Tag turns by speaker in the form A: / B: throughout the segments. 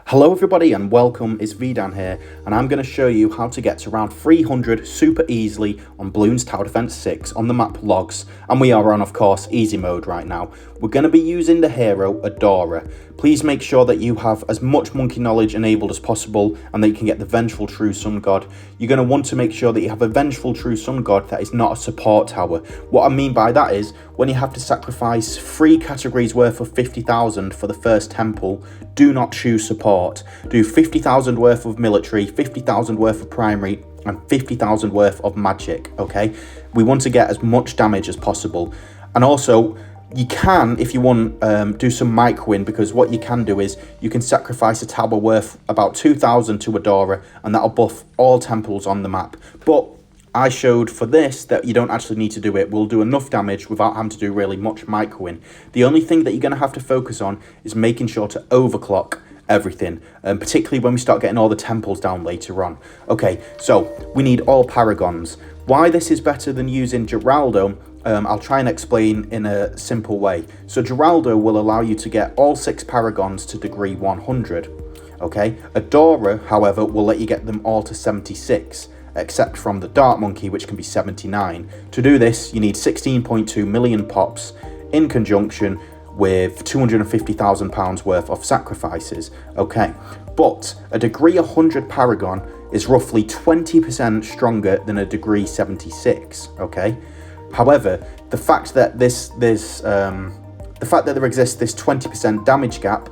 A: Hello everybody and welcome, it's Vdan here, and I'm going to show you how to get to round 300 super easily on Bloons Tower Defense 6 on the map Logs, and we are on, of course, easy mode right now. We're going to be using the hero Adora. Please make sure that you have as much monkey knowledge enabled as possible and that you can get the Vengeful True Sun God. You're going to want to make sure that you have a Vengeful True Sun God that is not a support tower. What I mean by that is, when you have to sacrifice 3 categories worth of 50,000 for the first temple, do not choose support. Do 50,000 worth of military, 50,000 worth of primary, and 50,000 worth of magic, okay? We want to get as much damage as possible. And also, you can, if you want, do some micro-win, because what you can do is you can sacrifice a tower worth about 2,000 to Adora, and that'll buff all temples on the map. But I showed for this that you don't actually need to do it. We'll do enough damage without having to do really much micro-win. The only thing that you're going to have to focus on is making sure to overclock everything, particularly when we start getting all the temples down later on. Okay, so we need all paragons. Why this is better than using Geraldo, I'll try and explain in a simple way. So Geraldo will allow you to get all 6 paragons to degree 100. Okay, Adora, however, will let you get them all to 76. Except from the Dart Monkey, which can be 79. To do this, you need 16.2 million pops in conjunction with £250,000 worth of sacrifices. Okay, but a degree 100 Paragon is roughly 20% stronger than a degree 76. Okay, however, the fact that there exists this 20% damage gap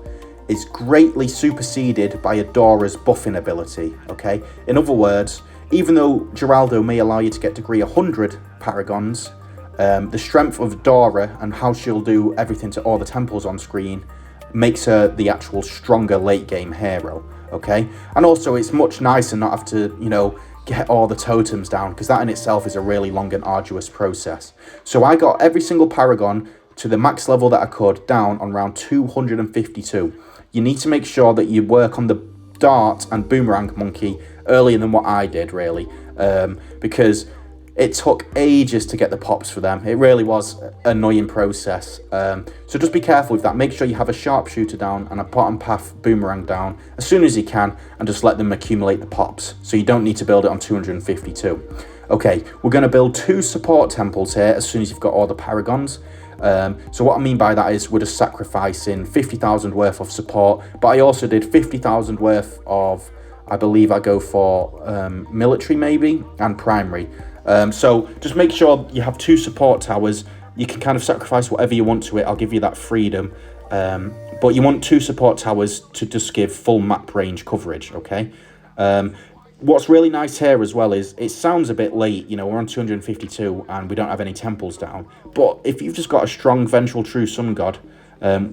A: is greatly superseded by Adora's buffing ability. Okay, in other words, even though Geraldo may allow you to get degree 100 paragons, the strength of Adora and how she'll do everything to all the temples on screen makes her the actual stronger late game hero, okay? And also it's much nicer not have to, get all the totems down, because that in itself is a really long and arduous process. So I got every single paragon to the max level that I could down on round 252. You need to make sure that you work on the Dart and Boomerang Monkey earlier than what I did, really, because it took ages to get the pops for them. It really was an annoying process. So just be careful with that. Make sure you have a sharpshooter down and a bottom path boomerang down as soon as you can, and just let them accumulate the pops. So you don't need to build it on 252. Okay, we're going to build 2 support temples here as soon as you've got all the paragons. So what I mean by that is we're just sacrificing 50,000 worth of support, but I also did 50,000 worth of, I believe I go for military maybe, and primary. So just make sure you have 2 support towers. You can kind of sacrifice whatever you want to it, I'll give you that freedom. But you want 2 support towers to just give full map range coverage, okay? What's really nice here as well is, it sounds a bit late, we're on 252 and we don't have any temples down. But if you've just got a strong Vengeful True Sun God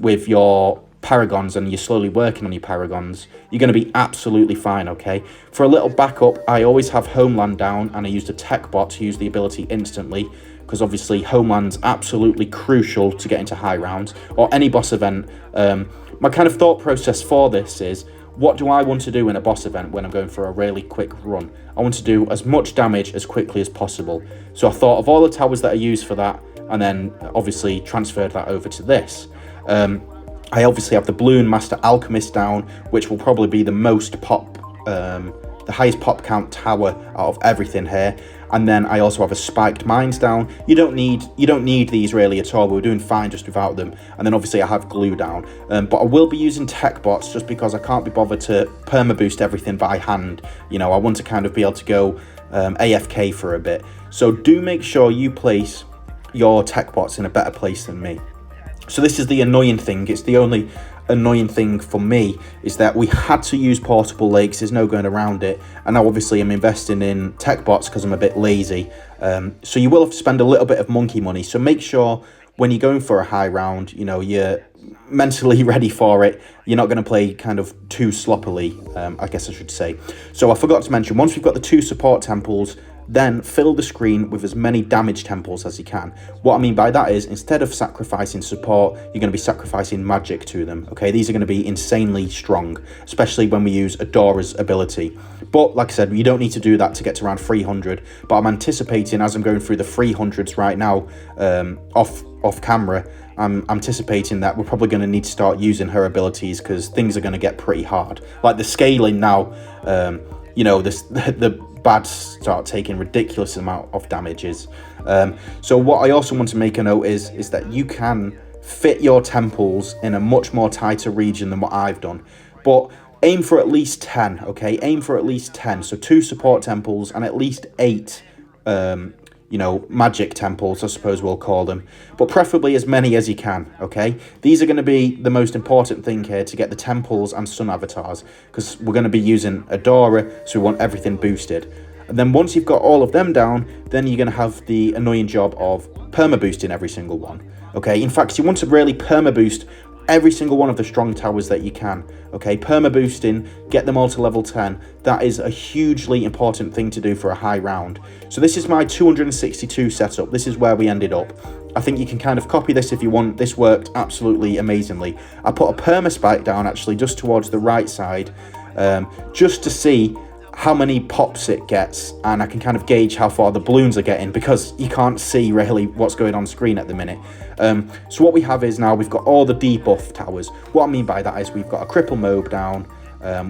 A: with your paragons and you're slowly working on your paragons, you're going to be absolutely fine, okay? For a little backup, I always have Homeland down, and I used a tech bot to use the ability instantly, because obviously Homeland's absolutely crucial to get into high rounds or any boss event. My kind of thought process for this is, what do I want to do in a boss event when I'm going for a really quick run? I want to do as much damage as quickly as possible. So I thought of all the towers that I use for that, and then obviously transferred that over to this. I obviously have the Bloon Master Alchemist down, which will probably be the most pop, the highest pop count tower out of everything here. And then I also have a Spiked Mines down. You don't need these really at all. We're doing fine just without them. And then obviously I have Glue down. But I will be using tech bots just because I can't be bothered to perma boost everything by hand. I want to kind of be able to go AFK for a bit. So do make sure you place your tech bots in a better place than me. So this is the annoying thing. It's the only annoying thing for me, is that we had to use portable lakes. There's no going around it. And now obviously I'm investing in tech bots because I'm a bit lazy. So you will have to spend a little bit of monkey money. So make sure when you're going for a high round, you're mentally ready for it. You're not going to play kind of too sloppily, I guess I should say. So I forgot to mention, once we've got the 2 support temples, then fill the screen with as many damage temples as you can. What I mean by that is, instead of sacrificing support, you're going to be sacrificing magic to them, okay? These are going to be insanely strong, especially when we use Adora's ability. But like I said, you don't need to do that to get to around 300, but I'm anticipating, as I'm going through the 300s right now, off camera, I'm anticipating that we're probably going to need to start using her abilities because things are going to get pretty hard. Like the scaling now, the bads start taking ridiculous amount of damages. So what I also want to make a note is that you can fit your temples in a much more tighter region than what I've done. But aim for at least 10, okay? Aim for at least 10. So 2 support temples and at least 8 magic temples, I suppose we'll call them, but preferably as many as you can, okay? These are going to be the most important thing here to get the temples and sun avatars, because we're going to be using Adora, so we want everything boosted. And then once you've got all of them down, then you're going to have the annoying job of perma boosting every single one, okay? In fact, you want to really perma boost every single one of the strong towers that you can, okay? Perma boosting, get them all to level 10. That is a hugely important thing to do for a high round. So this is my 262 setup. This is where we ended up. I think you can kind of copy this if you want. This worked absolutely amazingly. I put a perma spike down actually just towards the right side, just to see how many pops it gets, and I can kind of gauge how far the balloons are getting because you can't see really what's going on screen at the minute. So what we have is now we've got all the debuff towers. What I mean by that is we've got a cripple mob down,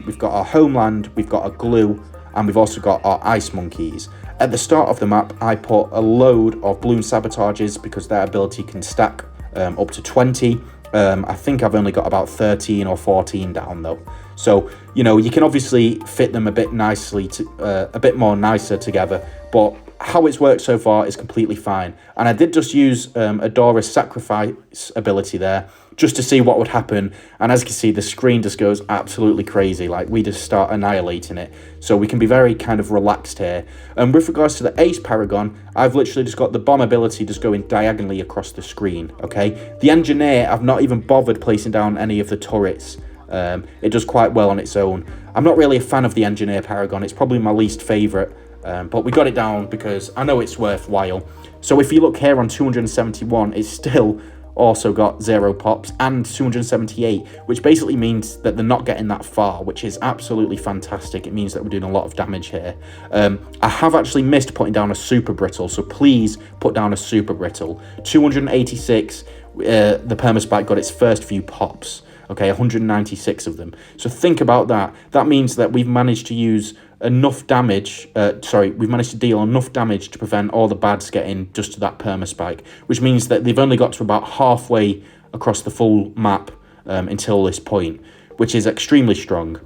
A: we've got our homeland, we've got a glue, and we've also got our ice monkeys. At the start of the map, I put a load of balloon sabotages because their ability can stack up to 20. I think I've only got about 13 or 14 down though. So, you can obviously fit them a bit more nicer together, but how it's worked so far is completely fine. And I did just use Adora's sacrifice ability there just to see what would happen. And as you can see, the screen just goes absolutely crazy. Like, we just start annihilating it. So we can be very kind of relaxed here. And with regards to the Ace Paragon, I've literally just got the bomb ability just going diagonally across the screen, okay? The Engineer, I've not even bothered placing down any of the turrets. It does quite well on its own. I'm not really a fan of the Engineer Paragon. It's probably my least favourite. But we got it down because I know it's worthwhile. So if you look here on 271, it's still also got 0 pops, and 278, which basically means that they're not getting that far, which is absolutely fantastic. It means that we're doing a lot of damage here. I have actually missed putting down a super brittle, so please put down a super brittle. 286, the permaspike got its first few pops. Okay, 196 of them. So think about that. That means that we've managed to use enough damage, we've managed to deal enough damage to prevent all the bads getting just to that permaspike, which means that they've only got to about halfway across the full map until this point, which is extremely strong.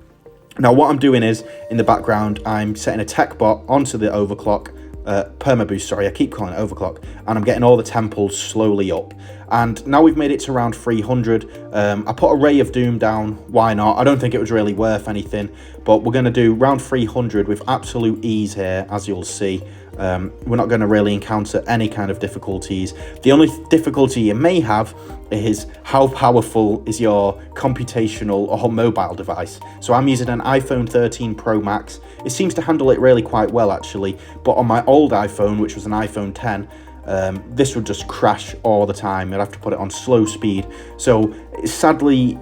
A: Now what I'm doing is, in the background, I'm setting a tech bot onto the overclock, permaboost, I keep calling it overclock, and I'm getting all the temples slowly up. And now we've made it to around 300. I put a Ray of Doom down, why not? I don't think it was really worth anything, but we're going to do round 300 with absolute ease here, as you'll see. We're not going to really encounter any kind of difficulties. The only difficulty you may have is how powerful is your computational or mobile device. So I'm using an iPhone 13 Pro Max. It seems to handle it really quite well actually, but on my old iPhone, which was an iPhone 10, this would just crash all the time. I'd have to put it on slow speed. So sadly,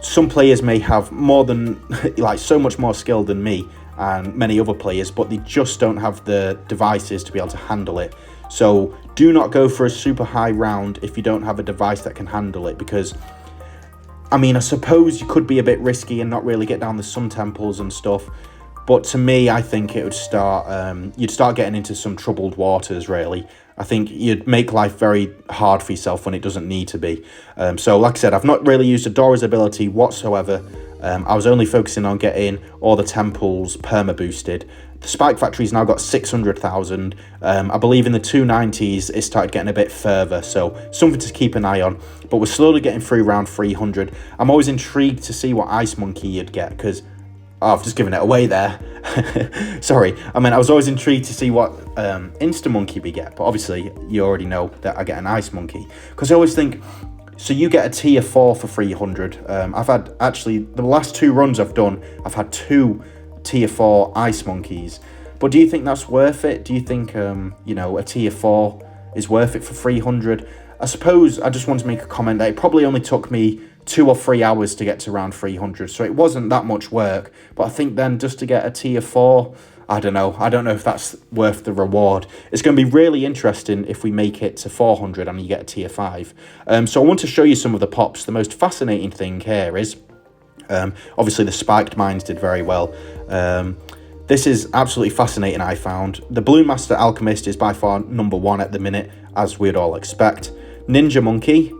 A: some players may have more than so much more skill than me and many other players, but they just don't have the devices to be able to handle it. So do not go for a super high round if you don't have a device that can handle it, because I suppose you could be a bit risky and not really get down the sun temples and stuff, but to me, I think it would you'd start getting into some troubled waters, really. I think you'd make life very hard for yourself when it doesn't need to be. So like I said, I've not really used Adora's ability whatsoever. I was only focusing on getting all the temples perma boosted. The Spike Factory's now got 600,000. I believe in the 290s it started getting a bit further, so something to keep an eye on. But we're slowly getting through round 300. I'm always intrigued to see what Ice Monkey you'd get, because I've just given it away there. Sorry. I was always intrigued to see what Insta Monkey we get, but obviously you already know that I get an Ice Monkey. Because I always think, so you get a tier 4 for 300. I've had, actually, the last 2 runs I've done, I've had 2 tier 4 Ice Monkeys. But do you think that's worth it? Do you think, a tier 4 is worth it for 300? I suppose I just want to make a comment that it probably only took me 2 or 3 hours to get to round 300, so it wasn't that much work. But I think then just to get a tier 4, I don't know if that's worth the reward. It's going to be really interesting if we make it to 400 and you get a tier 5. So I want to show you some of the pops. The most fascinating thing here is, obviously the spiked mines did very well. This is absolutely fascinating, I found. The Balloon Master Alchemist is by far number 1 at the minute, as we'd all expect. Ninja Monkey,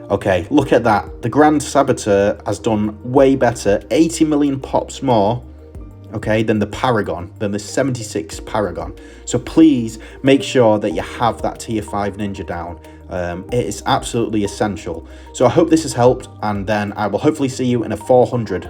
A: okay, look at that. The Grand Saboteur has done way better, 80 million pops more, okay, than the Paragon, than the 76 Paragon. So please make sure that you have that tier 5 ninja down. It is absolutely essential. So I hope this has helped, and then I will hopefully see you in a 400